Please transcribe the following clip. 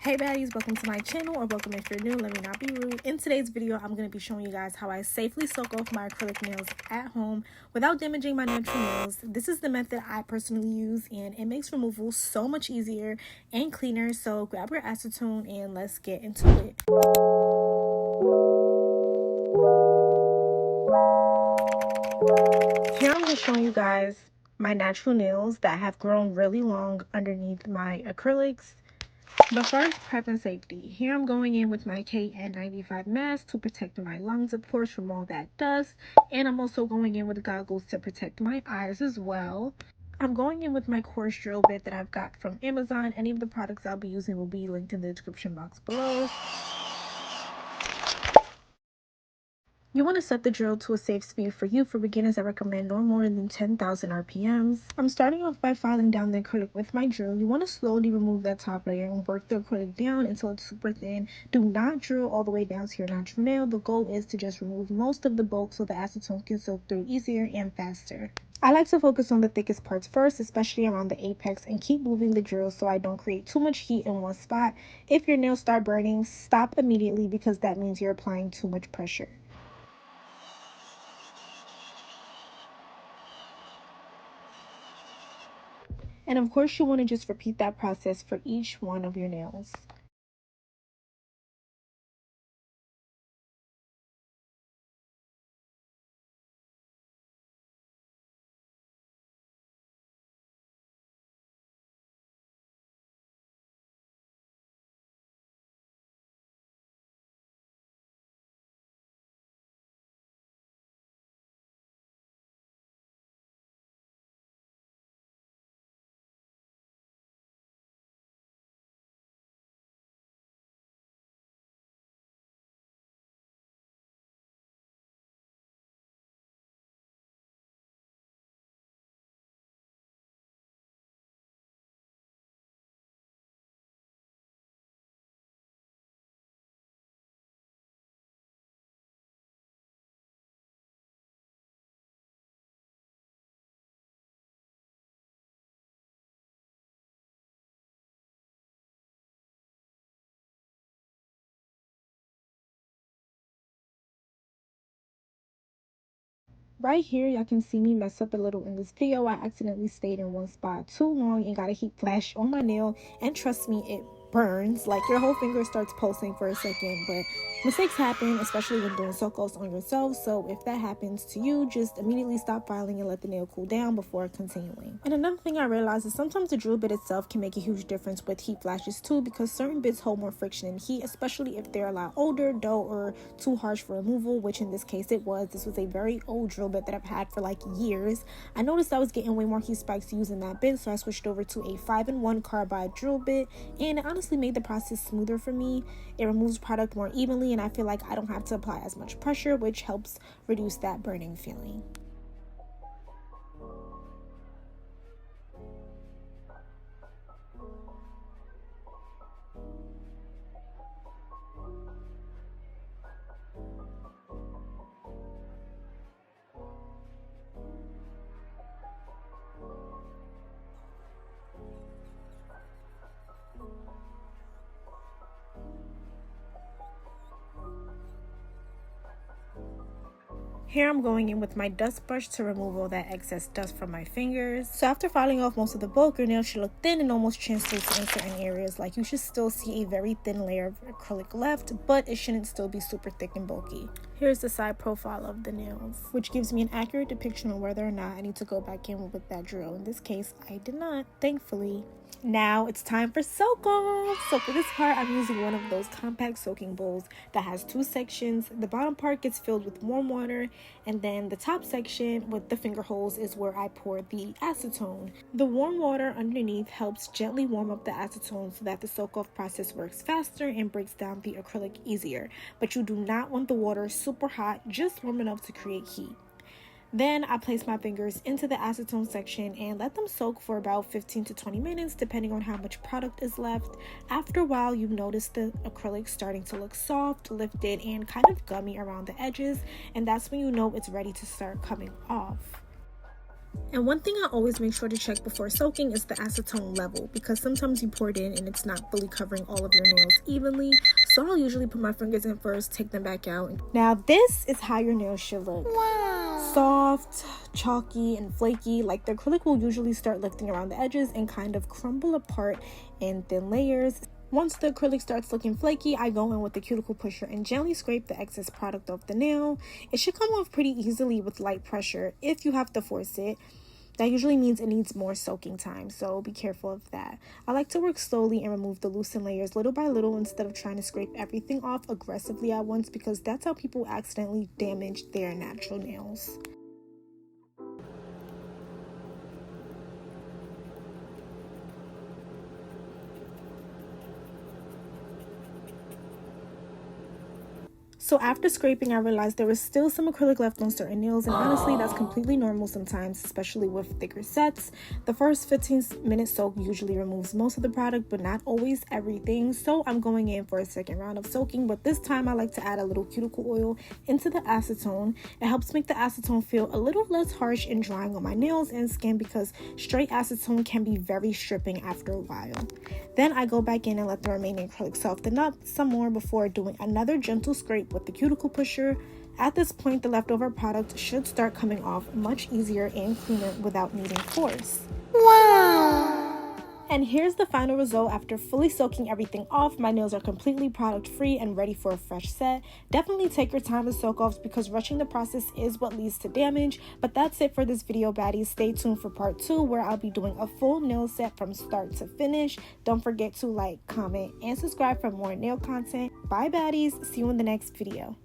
Hey baddies, welcome to my channel, or welcome if you're new. Let me not be rude. In today's video, I'm going to be showing you guys how I safely soak off my acrylic nails at home without damaging my natural nails. This is the method I personally use, and it makes removal so much easier and cleaner. So grab your acetone and let's get into it. Here I'm just showing you guys my natural nails that have grown really long underneath my acrylics. But first, prep and safety. Here I'm going in with my KN95 mask to protect my lungs, of course, from all that dust. And I'm also going in with goggles to protect my eyes as well. I'm going in with my coarse drill bit that I've got from Amazon. Any of the products I'll be using will be linked in the description box below. You want to set the drill to a safe speed for you. For beginners, I recommend no more than 10,000 RPMs. I'm starting off by filing down the acrylic with my drill. You want to slowly remove that top layer and work the acrylic down until it's super thin. Do not drill all the way down to your natural nail. The goal is to just remove most of the bulk so the acetone can soak through easier and faster. I like to focus on the thickest parts first, especially around the apex, and keep moving the drill so I don't create too much heat in one spot. If your nails start burning, stop immediately because that means you're applying too much pressure. And of course, you want to just repeat that process for each one of your nails. Right here, y'all can see me mess up a little in this video. I accidentally stayed in one spot too long and got a heat flash on my nail. And trust me, it burns. Like, your whole finger starts pulsing for a second. But mistakes happen, especially when doing soak-offs on yourself. So if that happens to you, just immediately stop filing and let the nail cool down before continuing. And another thing I realized is sometimes the drill bit itself can make a huge difference with heat flashes too, because certain bits hold more friction and heat, especially if they're a lot older, dull, or too harsh for removal, which in this case it was. This was a very old drill bit that I've had for like years. I noticed I was getting way more heat spikes using that bit, so I switched over to a 5-in-1 carbide drill bit, and it honestly made the process smoother for me. It removes product more evenly, and I feel like I don't have to apply as much pressure, which helps reduce that burning feeling. Here I'm going in with my dust brush to remove all that excess dust from my fingers. So after filing off most of the bulk, your nail should look thin and almost translucent in certain areas. Like, you should still see a very thin layer of acrylic left, but it shouldn't still be super thick and bulky. Here's the side profile of the nails, which gives me an accurate depiction on whether or not I need to go back in with that drill. In this case, I did not, thankfully. Now it's time for soak off. So for this part, I'm using one of those compact soaking bowls that has two sections. The bottom part gets filled with warm water, and then the top section with the finger holes is where I pour the acetone. The warm water underneath helps gently warm up the acetone so that the soak off process works faster and breaks down the acrylic easier. But you do not want the water super hot, just warm enough to create heat. Then I place my fingers into the acetone section and let them soak for about 15 to 20 minutes, depending on how much product is left. After a while, you notice the acrylic starting to look soft, lifted, and kind of gummy around the edges, and that's when you know it's ready to start coming off. And one thing I always make sure to check before soaking is the acetone level, because sometimes you pour it in and it's not fully covering all of your nails evenly. So I'll usually put my fingers in first, take them back out. Now this is how your nails should look. Wow. Soft, chalky, and flaky. Like the acrylic will usually start lifting around the edges and kind of crumble apart in thin layers. Once the acrylic starts looking flaky, I go in with the cuticle pusher and gently scrape the excess product off the nail. It should come off pretty easily with light pressure if you have to force it. That usually means it needs more soaking time, so be careful of that. I like to work slowly and remove the loosened layers little by little instead of trying to scrape everything off aggressively at once, because that's how people accidentally damage their natural nails. So after scraping, I realized there was still some acrylic left on certain nails, and honestly, that's completely normal sometimes, especially with thicker sets. The first 15-minute soak usually removes most of the product, but not always everything. So I'm going in for a second round of soaking, but this time I like to add a little cuticle oil into the acetone. It helps make the acetone feel a little less harsh and drying on my nails and skin, because straight acetone can be very stripping after a while. Then I go back in and let the remaining acrylic soften up some more before doing another gentle scrape with the cuticle pusher. At this point, the leftover product should start coming off much easier and cleaner without needing force. Wow! And here's the final result after fully soaking everything off. My nails are completely product free and ready for a fresh set. Definitely take your time with soak offs, because rushing the process is what leads to damage. But that's it for this video, baddies. Stay tuned for part 2, where I'll be doing a full nail set from start to finish. Don't forget to like, comment, and subscribe for more nail content. Bye, baddies. See you in the next video.